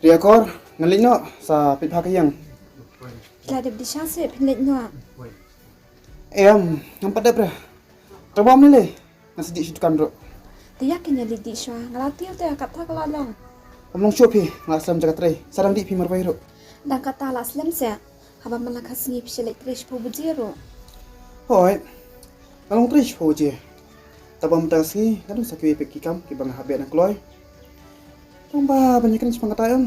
Riakor, ngalino sa pitpakayang. Ladab di siya sa pinlit nga. Ang padabra. Trabaho mo nila nasa di siya tukandro. Tiyakin niya lidi siya. Ngalati yung tayo kata kalalong. Omong shopi, nga aslam jagat ray. Sarang di pi marbayro. Dan kata ala aslam siya. Haba malakas ngip siya lektrish po bujiro. Hoy, ngalong trish po je. Tabang mutas ni, ganun sa kiwi pekikam, kibang habi ng kloy. Ang ba, banyak kan sa mga tayon.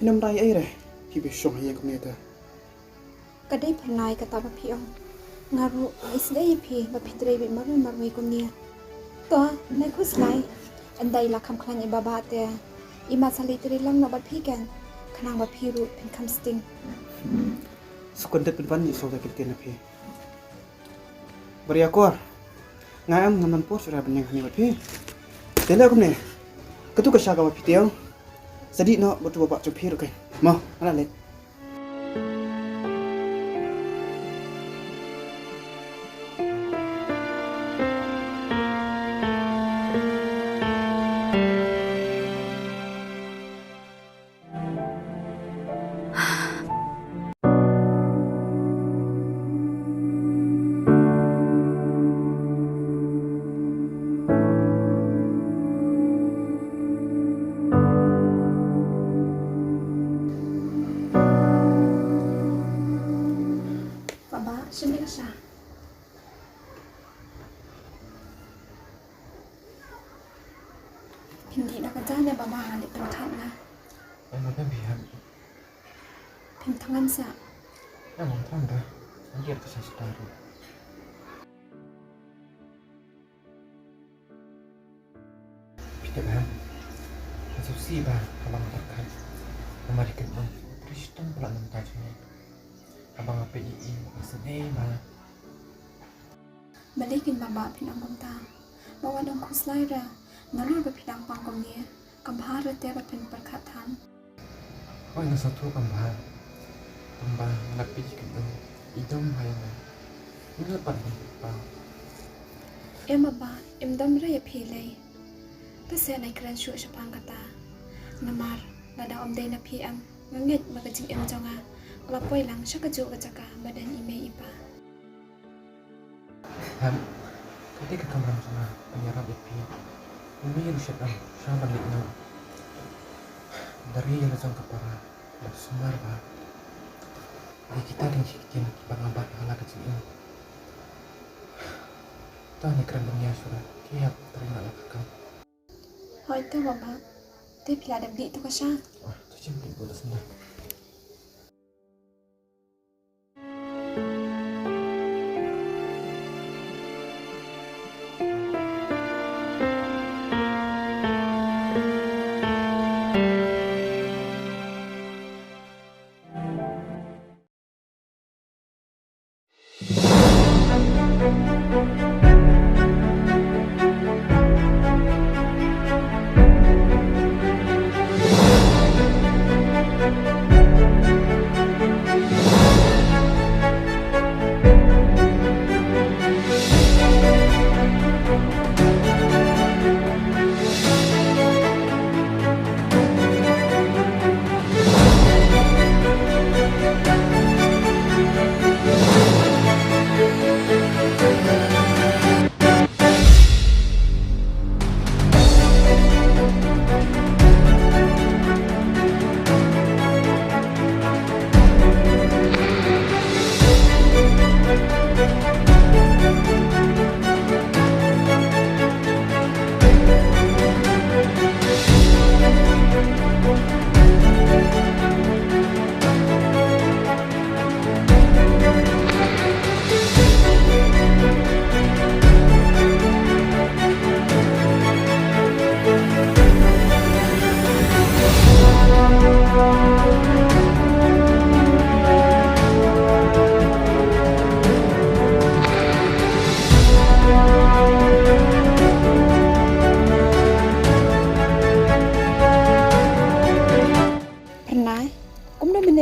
Pinamray ay re. Kibisyong hayang kumita. Kaday pernay kata bapiyong. Ngaru, isday pi, bapitray bi marway ko niya. To, naghuslay. Anday lakam klan ibabate. Ima salitri lang na bapikan. Kanang bapiru pinkam sting. Sukundat pinpan ni soda kilkin na pi. Bariakor. Ngayam naman po sura banyang hani pi. Tela ko ne. Katu ka siya ka mapitiyaw. Sadi no, buto bapak cupir kay. Mo, alalit. Sini ka siya. Hindi na ka dyan na babahalit ang tanga. Ano na bihan? Pintangan siya. Ang tanda. Ang ito sa staro. Pintahan. Masusi ba habang takkan? Namarikan mo. Kristong pala ng tajo niya. Habang apa iin, masanay ba? Balikin baba pinanggong ta. Mawadong kuslay ra. Nalur ba pinangpang kong niya. Kambahara te ba pinperkatan. Kau yang satu kambah. Kambah lapis gitu. Idom hayang. Ini lepas ni pa. Emma ba, imdam ra ya pilay. Pese na ikran syu sa pangkata. Namar, nada omday na PM. Ngangit magajing emjonga. Lapoy lang siya kadyo ka tsaka badan ime ipa. Han, ketika kamu sama penyerap itu, umir siya balik na. Dari yang sang kapara, semar ba. Ay kita din sikin pangabat hala kecil ini. Tanya keren dunia surat, tiap terima lakam. Hoy to baba, te piladam di to ka siya. Wah, tu cimpi bola sendiri.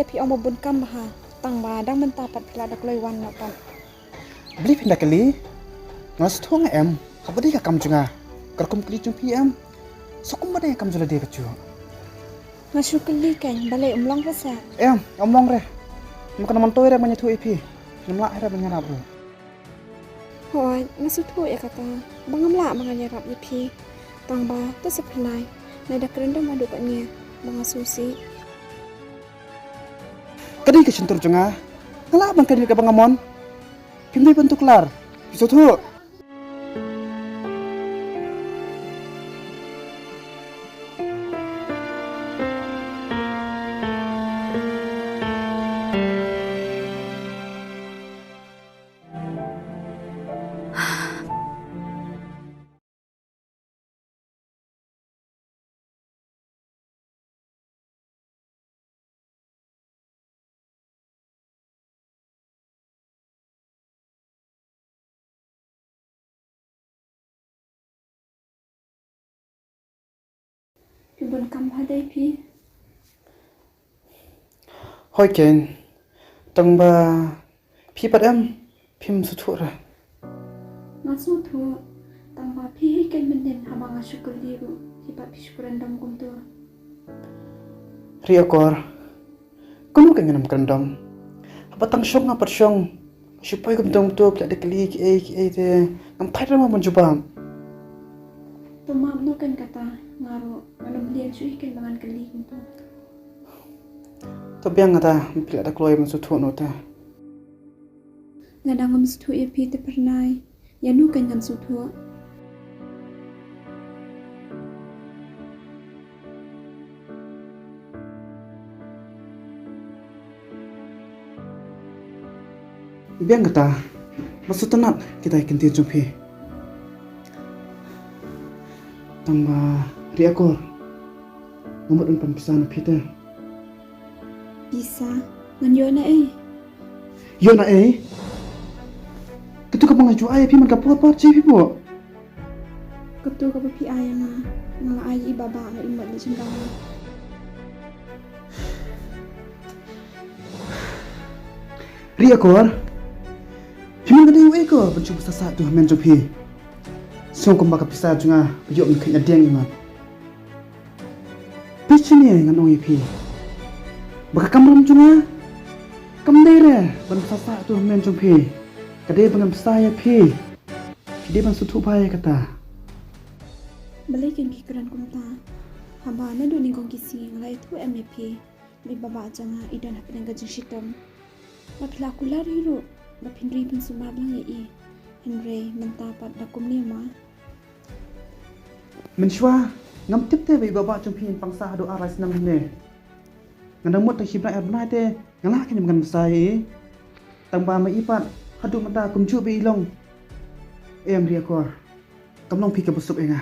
Pi omo bun kam ha tang ba dang mentapat pila dak loiwan na pan. Beli pindah kali. Ngas thong em, kabadi ka kam junga. Karkum kli jum PM. Sokum bade kam jula de kacu. Ngasukali kan balai umlong rasa. Omong re. Makan mantoy re banyak tu ipi. Namla re banyak rabu. Hoi, ngasuthu ya kata. Bangamla manganya rap ipi. Tang ba tu sepernai. Nada kerenda madu katnya. Mangasusi. Kadi ke sentur jengah. Ngala bang kadi ke bangamon. Pimpi bentuk lar. Bisa tu. Pibun kam hadai pi. Hoi ken. Tang ba pi padam. Pim sutu re. Ngasuthu. Tang ba pi kan menden haba ngasukali ru. Hiba pi syukuran dam kumtu. Ria kor. Kuno ke nganam kerendam. Apa tang syong apa syong. Supaya kum tu pla de kli ki te. Ngam pai ra ma jubam. Tumam no kan kata ngaru manum lian sui kan bangan kali kumtu. To biang ata pla da kloy man sutu no ta. Nada ngam suthu ipi te pernai. Yanu kan ngam suthu. Biang kata. Maksud tenat kita ikan tia jumpi. Tamba ria kor. Nomor dan pempisahan Peter. Bisa. Ngan na eh. Yo na Ketu ka mangaju ay pi man ka pot ci po. Ketu ka pi ayama. Ngala ay ibaba nga imbat na sundang. Ria kor. Piman ka ding ko bencu sa tu men jumpi. Song ko maka pisa junga yo mi kanya deng iman. Pichini ngan oi pi. Baka kamram junga. Kamdai re ban sa tu men jumpi. Kadai bangam saya pi. Kide ban sutu bai kata. Balikin kikiran kumta. Haba na do ning kong kisi ngalai tu MEP. Bi baba janga idan hapin nga jishitam. Mapila kular hiro. Mapindri pun sumablang i. Henry mentapat na kumnima. Menshwa ngam tip te bai baba jumpi pangsa do aras nam ne. Ngadamot tang hibna erbna te ngala kini ngan sai. Tang ba mai ipat hadu mata kumju be ilong. Ria kor. Kamlong pi ka busup enga.